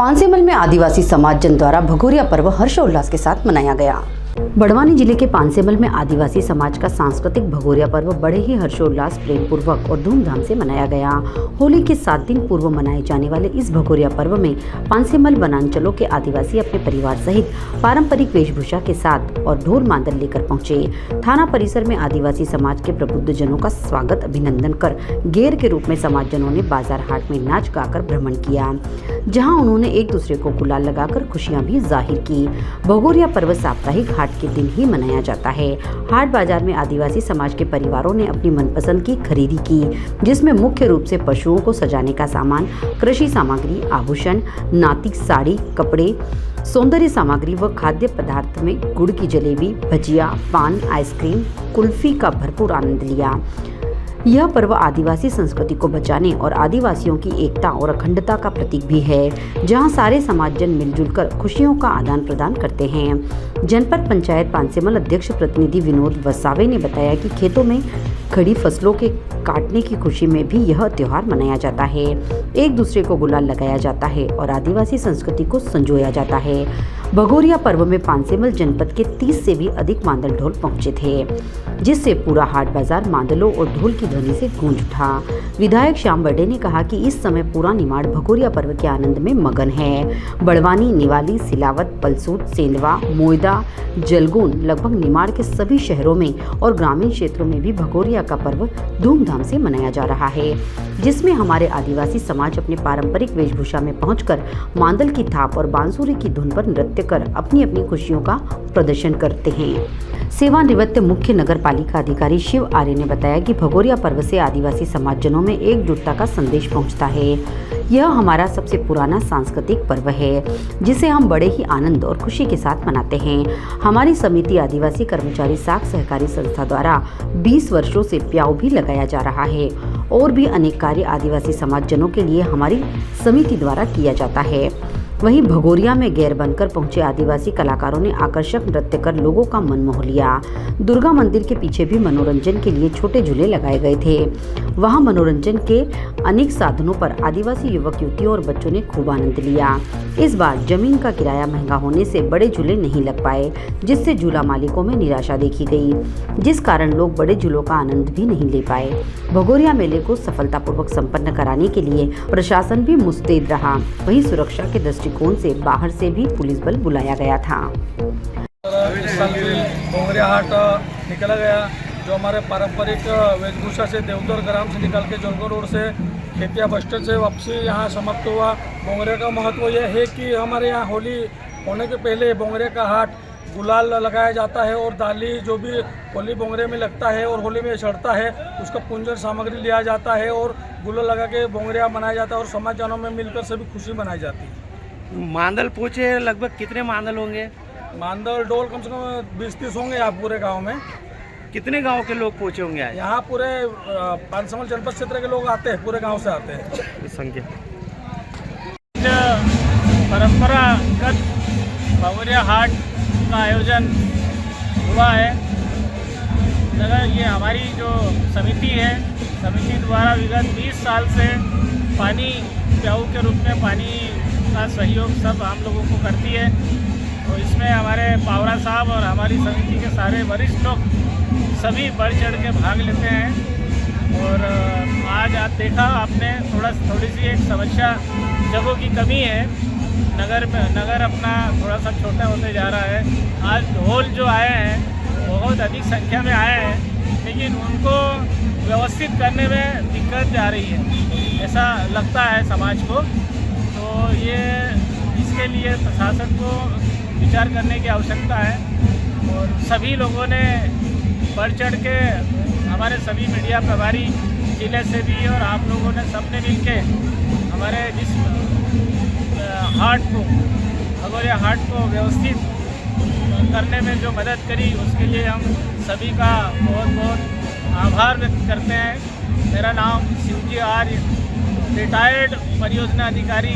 पानसेमल में आदिवासी समाज जन द्वारा भगोरिया पर्व हर्षोल्लास के साथ मनाया गया। बड़वानी जिले के पानसेमल में आदिवासी समाज का सांस्कृतिक भगोरिया पर्व बड़े ही हर्षोल्लास, प्रेम पूर्वक और धूमधाम से मनाया गया। होली के 7 दिन पूर्व मनाए जाने वाले इस भगोरिया पर्व में पानसेमल वनांचलों के आदिवासी अपने परिवार सहित पारंपरिक वेशभूषा के साथ और ढोल मांदल लेकर पहुंचे। थाना परिसर में आदिवासी समाज के प्रबुद्ध जनों का स्वागत अभिनंदन कर गेर के रूप में समाज जनों ने बाजार हाट में नाच गाकर भ्रमण किया, जहाँ उन्होंने एक दूसरे को गुलाल लगाकर खुशियां भी जाहिर की। भगोरिया पर्व साप्ताहिक हाट के दिन ही मनाया जाता है। हाट बाजार में आदिवासी समाज के परिवारों ने अपनी मनपसंद की खरीदी की, जिसमें मुख्य रूप से पशुओं को सजाने का सामान, कृषि सामग्री, आभूषण, नाती, साड़ी, कपड़े, सौंदर्य सामग्री व खाद्य पदार्थ में गुड़ की जलेबी, भजिया, पान, आइसक्रीम, कुल्फी का भरपूर आनंद लिया। यह पर्व आदिवासी संस्कृति को बचाने और आदिवासियों की एकता और अखंडता का प्रतीक भी है, जहां सारे समाजजन मिलजुल कर खुशियों का आदान प्रदान करते हैं। जनपद पंचायत पानसेमल अध्यक्ष प्रतिनिधि विनोद वसावे ने बताया कि खेतों में खड़ी फसलों के काटने की खुशी में भी यह त्योहार मनाया जाता है। एक दूसरे को गुलाल लगाया जाता है और आदिवासी संस्कृति को संजोया जाता है। भगोरिया पर्व में पानसेमल जनपद के 30 से भी अधिक मांदल ढोल पहुंचे थे, जिससे पूरा हाट बाजार मांदलों और ढोल की ध्वनि से गूंज उठा। विधायक श्याम बर्डे ने कहा कि इस समय पूरा निमाड़ भगोरिया पर्व के आनंद में मगन है। बड़वानी, निवाली, सिलावत, पलसूट, सेंधवा, मोयदा, जलगुन लगभग निमाड़ के सभी शहरों में और ग्रामीण क्षेत्रों में भी भगोरिया का पर्व धूमधाम से मनाया जा रहा है, जिसमें हमारे आदिवासी समाज अपने पारंपरिक वेशभूषा में पहुंचकर मांदल की थाप और बांसुरी की धुन पर नृत्य कर अपनी अपनी खुशियों का प्रदर्शन करते हैं। सेवानिवृत्त मुख्य नगर पालिका अधिकारी शिव आर्य ने बताया कि भगोरिया पर्व से आदिवासी समाजजनों में एकजुटता का संदेश पहुंचता है। यह हमारा सबसे पुराना सांस्कृतिक पर्व है, जिसे हम बड़े ही आनंद और खुशी के साथ मनाते हैं। हमारी समिति आदिवासी कर्मचारी साख सहकारी संस्था द्वारा 20 वर्षों से प्याऊ भी लगाया जा रहा है और भी अनेक कार्य आदिवासी समाजजनों के लिए हमारी समिति द्वारा किया जाता है। वहीं भगोरिया में गैर बनकर पहुंचे आदिवासी कलाकारों ने आकर्षक नृत्य कर लोगों का मन मोह लिया। दुर्गा मंदिर के पीछे भी मनोरंजन के लिए छोटे झूले लगाए गए थे। वहां मनोरंजन के अनेक साधनों पर आदिवासी युवक युवतियों और बच्चों ने खूब आनंद लिया। इस बार जमीन का किराया महंगा होने से बड़े झूले नहीं लग पाए, जिससे झूला मालिकों में निराशा देखी गई, जिस कारण लोग बड़े झूलों का आनंद भी नहीं ले पाए। भगोरिया मेले को सफलतापूर्वक संपन्न कराने के लिए प्रशासन भी मुस्तैद रहा। वहीं सुरक्षा के दृष्टिकोण से बाहर से भी पुलिस बल बुलाया गया था। भगोरिया हाट निकला गया, जो हमारे पारंपरिक वेशभूषा से देवदर ग्राम से निकल के जलगो रोड से खेतिया बस स्टैंड से वापसी यहाँ समाप्त हुआ। भगोरिया का महत्व यह है कि हमारे यहाँ होली होने के पहले भगोरिया का हाट गुलाल लगाया जाता है और दाली जो भी होली भगोरिया में लगता है और होली में चढ़ता है उसका पूंजन सामग्री लिया जाता है और गुलाल लगा के भगोरिया मनाया जाता है और समाज जनों में मिलकर सभी खुशी मनाई जाती है। मांदल पूछे लगभग कितने मांदल होंगे? मांदल डोल कम से कम 20-30 होंगे यहाँ पूरे गाँव में। कितने गांव के लोग पहुंचे होंगे आज? यहाँ पूरे पानसेमल जनपद क्षेत्र के लोग आते हैं, पूरे गांव से आते हैं। संख्या परंपरागत भगोरिया हाट का आयोजन हुआ है। अगर ये हमारी जो समिति है, समिति द्वारा विगत 20 साल से पानी प्याऊ के रूप में पानी का सहयोग सब हम लोगों को करती है। तो इसमें हमारे पावरा साहब और हमारी समिति के सारे वरिष्ठ लोग सभी बढ़ चढ़ के भाग लेते हैं। और आज आप देखा आपने थोड़ी सी एक समस्या जगहों की कमी है। नगर अपना थोड़ा सा छोटा होते जा रहा है। आज ढोल जो आए हैं बहुत अधिक संख्या में आए हैं, लेकिन उनको व्यवस्थित करने में दिक्कत जा रही है, ऐसा लगता है समाज को। तो ये इसके लिए प्रशासन को विचार करने की आवश्यकता है और सभी लोगों ने बढ़ चढ़ के, हमारे सभी मीडिया प्रभारी जिले से भी और आप लोगों ने सबने मिलके हमारे जिस हाट को भगोरिया हाट को व्यवस्थित करने में जो मदद करी उसके लिए हम सभी का बहुत बहुत आभार व्यक्त करते हैं। मेरा नाम शिवजी आर्य, रिटायर्ड परियोजना अधिकारी,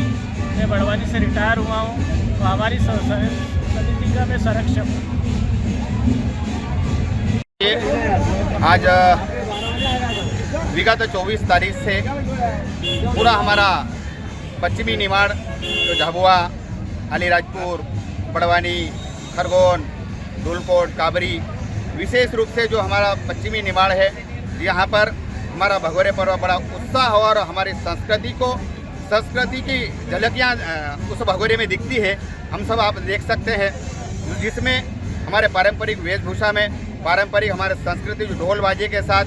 मैं बड़वानी से रिटायर हुआ हूँ। तो हमारी समिति का मैं संरक्षक हूँ। आज विगत 24 तारीख से पूरा हमारा पश्चिमी निमाड़ जो झाबुआ, अलीराजपुर, बड़वानी, खरगोन, धूलकोट, काबरी, विशेष रूप से जो हमारा पश्चिमी निमाड़ है, यहाँ पर हमारा भगोरे पर्व बड़ा उत्साह और हमारी संस्कृति की झलकियाँ उस भगोरे में दिखती है। हम सब आप देख सकते हैं, जिसमें हमारे पारंपरिक वेशभूषा में पारंपरिक हमारे संस्कृति जो ढोल बाजे के साथ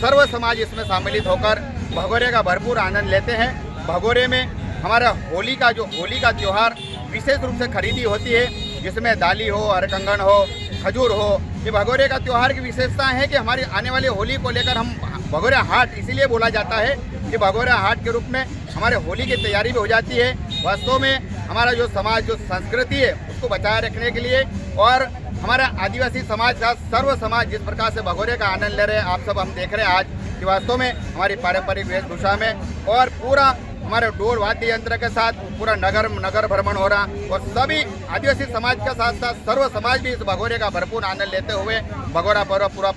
सर्व समाज इसमें सम्मिलित होकर भगोरे का भरपूर आनंद लेते हैं। भगोरे में हमारा होली का त्यौहार विशेष रूप से खरीदी होती है, जिसमें दाली हो, अरकंगन हो, खजूर हो। ये भगोरे का त्यौहार की विशेषता है कि हमारी आने वाली होली को लेकर हम भगोरा हाट इसीलिए बोला जाता है कि भगोरा हाट के रूप में हमारे होली की तैयारी भी हो जाती है। वास्तव में हमारा जो समाज जो संस्कृति है उसको बचाए रखने के लिए और हमारा आदिवासी समाज का सर्व समाज जिस प्रकार से भगोरे का आनंद ले रहे हैं, आप सब हम देख रहे हैं आज कि वास्तव में हमारी पारंपरिक वेशभूषा में और पूरा हमारे ढोल वाद्य यंत्र के साथ पूरा नगर भ्रमण हो रहा और सभी आदिवासी समाज के साथ साथ सर्व समाज भी इस भगोरे का भरपूर आनंद लेते हुए भगोरा पर्व पूरा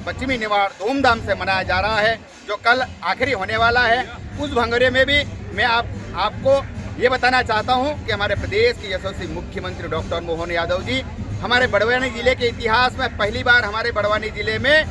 पश्चिमी निमाड़ धूमधाम से मनाया जा रहा है, जो कल आखिरी होने वाला है। उस भगोरे में भी मैं आपको ये बताना चाहता हूँ कि हमारे प्रदेश के यशस्वी मुख्यमंत्री डॉक्टर मोहन यादव जी हमारे बड़वानी जिले के इतिहास में पहली बार हमारे बड़वानी जिले में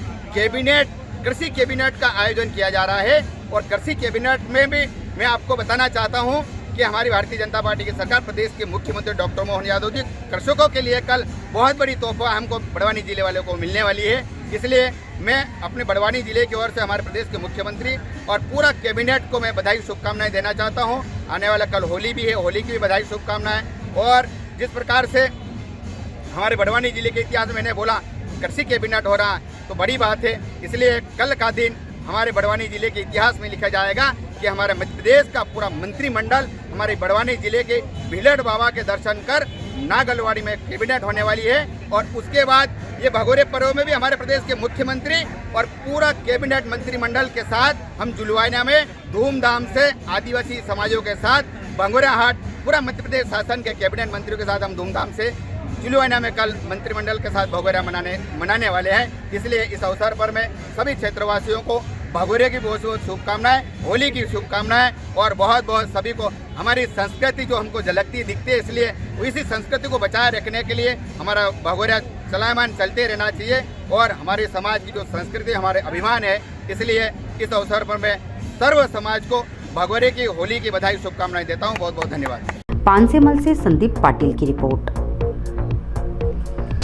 कृषि कैबिनेट का आयोजन किया जा रहा है। और कृषि कैबिनेट में भी मैं आपको बताना चाहता हूं कि हमारी भारतीय जनता पार्टी की सरकार प्रदेश के मुख्यमंत्री डॉक्टर मोहन यादव जी कृषकों के लिए कल बहुत बड़ी तोहफा हमको बड़वानी जिले वालों को मिलने वाली है। इसलिए मैं अपने बड़वानी जिले की ओर से हमारे प्रदेश के मुख्यमंत्री और पूरा कैबिनेट को मैं बधाई शुभकामनाएं देना चाहता हूं। आने वाला कल होली भी है, होली की भी बधाई शुभकामनाएं। और जिस प्रकार से हमारे बड़वानी जिले के इतिहास में मैंने बोला कृषि कैबिनेट हो रहा तो बड़ी बात है, इसलिए कल का दिन हमारे बड़वानी जिले के इतिहास में लिखा जाएगा कि हमारे मध्य प्रदेश का पूरा मंत्रिमंडल हमारे बड़वानी जिले के भीलड़ बाबा के दर्शन कर नागलवाड़ी में कैबिनेट होने वाली है। और उसके बाद ये भगोरे पर्व में भी हमारे प्रदेश के मुख्यमंत्री और पूरा कैबिनेट मंत्रिमंडल के साथ हम जुलवाना में धूमधाम से आदिवासी समाजों के साथ भगोरा हाट पूरा मध्य प्रदेश शासन के कैबिनेट मंत्रियों के साथ हम धूमधाम से जुलवाना में कल मंत्रिमंडल के साथ भगोरा मनाने वाले हैं। इसलिए इस अवसर पर मैं सभी क्षेत्रवासियों को भगोरे की बहुत बहुत शुभकामनाएं, होली की शुभकामनाएं और बहुत बहुत सभी को हमारी संस्कृति जो हमको झलकती दिखती है, इसलिए इसी संस्कृति को बचाए रखने के लिए हमारा भगोरा चलायमान चलते रहना चाहिए। और हमारे समाज की जो संस्कृति हमारे अभिमान है, इसलिए इस अवसर पर मैं सर्व समाज को भगोरे की होली की बधाई शुभकामनाएं देता हूँ। बहुत बहुत धन्यवाद। पानसेमल से संदीप पाटिल की रिपोर्ट।